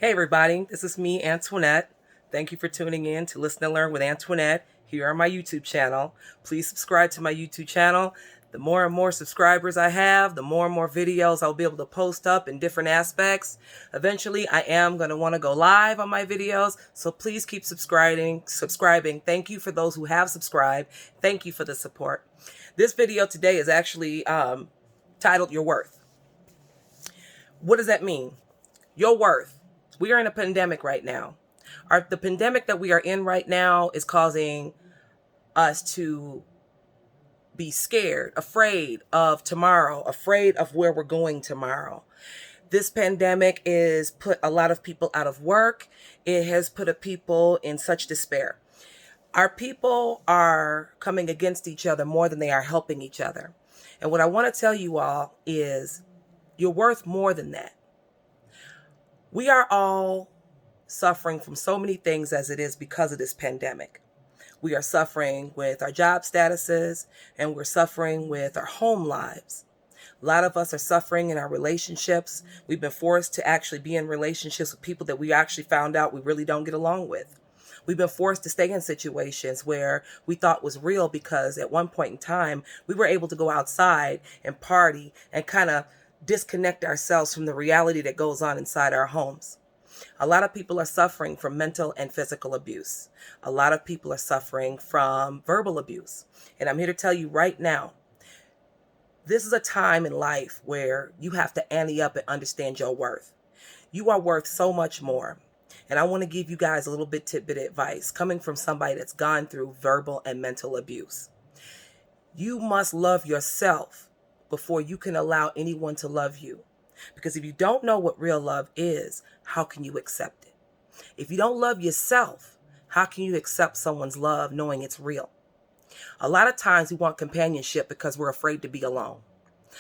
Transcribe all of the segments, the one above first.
Hey everybody, this is me, Antoinette. Thank you for tuning in to Listen and Learn with Antoinette here on my YouTube channel. Please subscribe to my YouTube channel. The more and more subscribers I have, the more and more videos I'll be able to post up in different aspects. Eventually, I am going to want to go live on my videos, so please keep subscribing. Thank you for those who have subscribed. Thank you for the support. This video today is actually titled Your Worth. What does that mean? Your worth. We are in a pandemic right now. The pandemic that we are in right now is causing us to be scared, afraid of tomorrow, afraid of where we're going tomorrow. This pandemic has put a lot of people out of work. It has put people in such despair. Our people are coming against each other more than they are helping each other. And what I want to tell you all is you're worth more than that. We are all suffering from so many things as it is because of this pandemic. We are suffering with our job statuses, and we're suffering with our home lives. A lot of us are suffering in our relationships. We've been forced to actually be in relationships with people that we actually found out we really don't get along with. We've been forced to stay in situations where we thought was real because at one point in time, we were able to go outside and party and kind of disconnect ourselves from the reality that goes on inside our homes. A lot of people are suffering from mental and physical abuse. A lot of people are suffering from verbal abuse. And I'm here to tell you right now, this is a time in life where you have to ante up and understand your worth. You are worth so much more. And I want to give you guys a little bit tidbit advice coming from somebody that's gone through verbal and mental abuse. You must love yourself before you can allow anyone to love you. Because if you don't know what real love is, how can you accept it? If you don't love yourself, how can you accept someone's love knowing it's real? A lot of times we want companionship because we're afraid to be alone.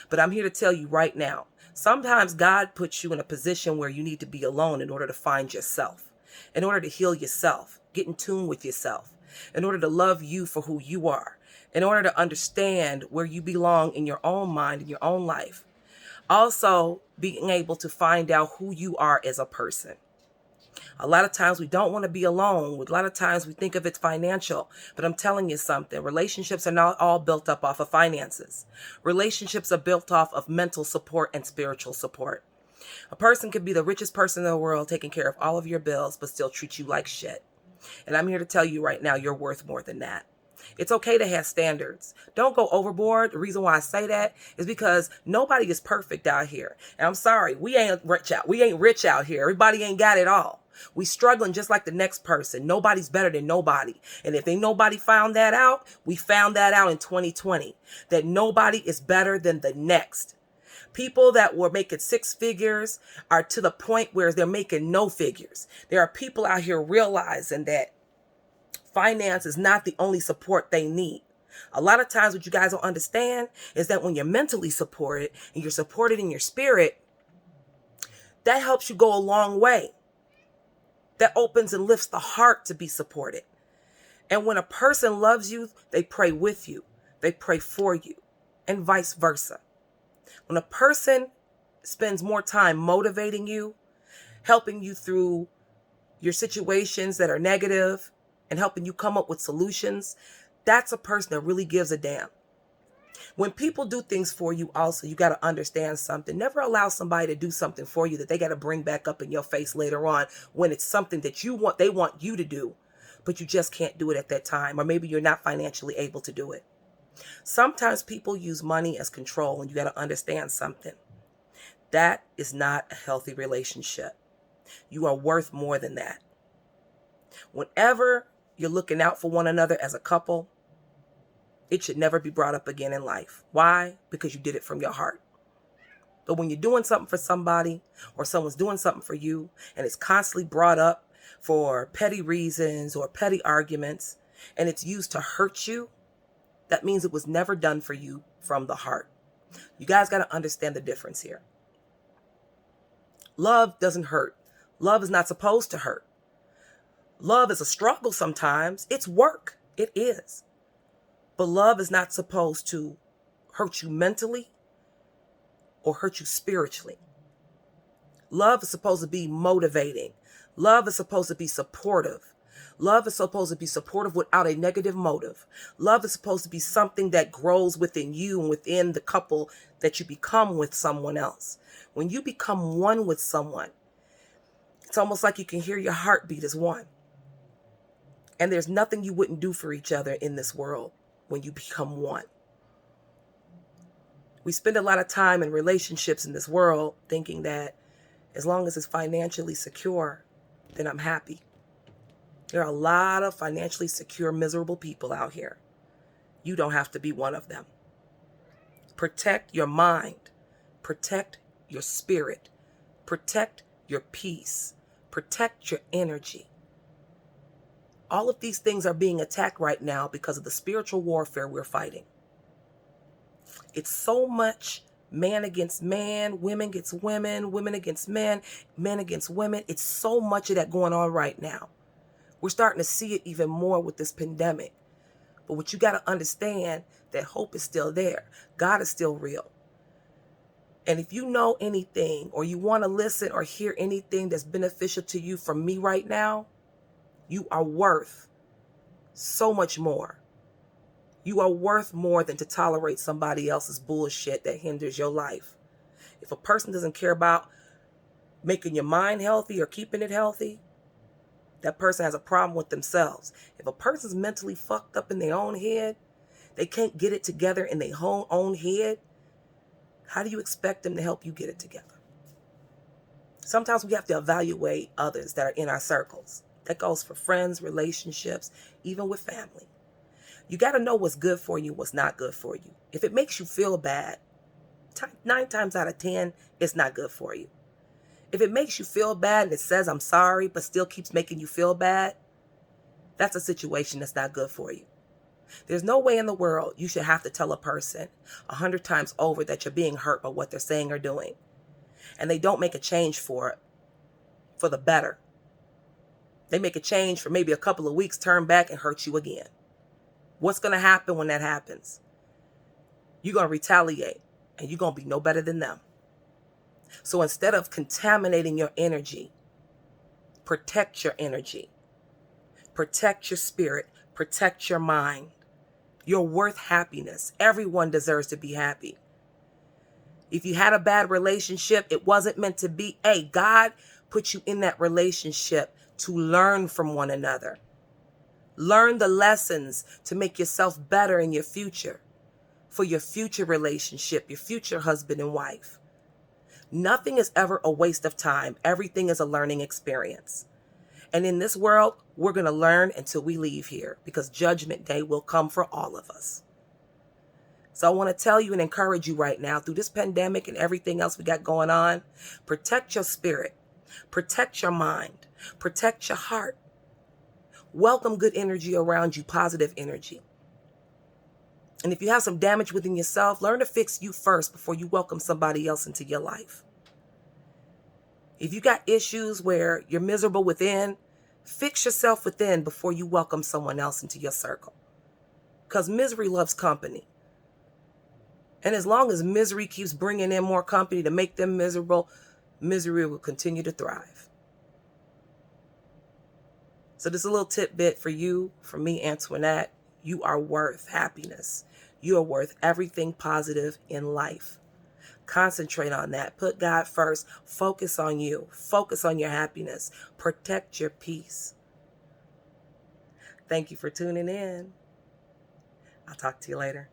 But I'm here to tell you right now, sometimes God puts you in a position where you need to be alone in order to find yourself, in order to heal yourself, get in tune with yourself, in order to love you for who you are, in order to understand where you belong in your own mind, in your own life. Also, being able to find out who you are as a person. A lot of times we don't want to be alone. A lot of times we think of it's financial, but I'm telling you something. Relationships are not all built up off of finances. Relationships are built off of mental support and spiritual support. A person could be the richest person in the world, taking care of all of your bills, but still treat you like shit. And I'm here to tell you right now, you're worth more than that. It's okay to have standards. Don't go overboard. The reason why I say that is because nobody is perfect out here. And I'm sorry, we ain't rich out here. Everybody ain't got it all. We struggling just like the next person. Nobody's better than nobody. And if ain't nobody found that out, we found that out in 2020. That nobody is better than the next. People that were making six figures are to the point where they're making no figures. There are people out here realizing that finance is not the only support they need. A lot of times what you guys don't understand is that when you're mentally supported and you're supported in your spirit, that helps you go a long way. That opens and lifts the heart to be supported. And when a person loves you, they pray with you. They pray for you, and vice versa. When a person spends more time motivating you, helping you through your situations that are negative, and helping you come up with solutions, that's a person that really gives a damn. When people do things for you also, you got to understand something. Never allow somebody to do something for you that they got to bring back up in your face later on when it's something that they want you to do, but you just can't do it at that time, or maybe you're not financially able to do it. Sometimes people use money as control, and you got to understand something. That is not a healthy relationship. You are worth more than that. Whenever you're looking out for one another as a couple, it should never be brought up again in life. Why? Because you did it from your heart. But when you're doing something for somebody, or someone's doing something for you, and it's constantly brought up for petty reasons or petty arguments, and it's used to hurt you, that means it was never done for you from the heart. You guys got to understand the difference here. Love doesn't hurt. Love is not supposed to hurt. Love is a struggle sometimes. It's work. It is. But love is not supposed to hurt you mentally or hurt you spiritually. Love is supposed to be motivating. Love is supposed to be supportive. Love is supposed to be supportive without a negative motive. Love is supposed to be something that grows within you and within the couple that you become with someone else. When you become one with someone, it's almost like you can hear your heartbeat as one. And there's nothing you wouldn't do for each other in this world when you become one. We spend a lot of time in relationships in this world thinking that as long as it's financially secure, then I'm happy. There are a lot of financially secure, miserable people out here. You don't have to be one of them. Protect your mind. Protect your spirit. Protect your peace. Protect your energy. All of these things are being attacked right now because of the spiritual warfare we're fighting. It's so much man against man, women against women, women against men, men against women. It's so much of that going on right now. We're starting to see it even more with this pandemic. But what you got to understand, that hope is still there. God is still real. And if you know anything or you want to listen or hear anything that's beneficial to you from me right now, you are worth so much more. You are worth more than to tolerate somebody else's bullshit that hinders your life. If a person doesn't care about making your mind healthy or keeping it healthy, that person has a problem with themselves. If a person's mentally fucked up in their own head, they can't get it together in their own head, how do you expect them to help you get it together? Sometimes we have to evaluate others that are in our circles. That goes for friends, relationships, even with family. You got to know what's good for you, what's not good for you. If it makes you feel bad, 9 times out of 10, it's not good for you. If it makes you feel bad and it says I'm sorry, but still keeps making you feel bad, that's a situation that's not good for you. There's no way in the world you should have to tell a person 100 times over that you're being hurt by what they're saying or doing. And they don't make a change for it, for the better. They make a change for maybe a couple of weeks, turn back and hurt you again. What's going to happen when that happens? You're going to retaliate and you're going to be no better than them. So instead of contaminating your energy, protect your energy. Protect your spirit. Protect your mind. You're worth happiness. Everyone deserves to be happy. If you had a bad relationship, it wasn't meant to be. Hey, God put you in that relationship to learn from one another. Learn the lessons to make yourself better in your future, for your future relationship, your future husband and wife. Nothing is ever a waste of time. Everything is a learning experience. And in this world, we're going to learn until we leave here, because judgment day will come for all of us. So I want to tell you and encourage you right now, through this pandemic and everything else we got going on, protect your spirit, protect your mind, protect your heart. Welcome good energy around you, positive energy. And if you have some damage within yourself, learn to fix you first before you welcome somebody else into your life. If you got issues where you're miserable within, fix yourself within before you welcome someone else into your circle. Because misery loves company. And as long as misery keeps bringing in more company to make them miserable, misery will continue to thrive. So this is a little tidbit for you, for me, Antoinette. You are worth happiness. You are worth everything positive in life. Concentrate on that. Put God first. Focus on you. Focus on your happiness. Protect your peace. Thank you for tuning in. I'll talk to you later.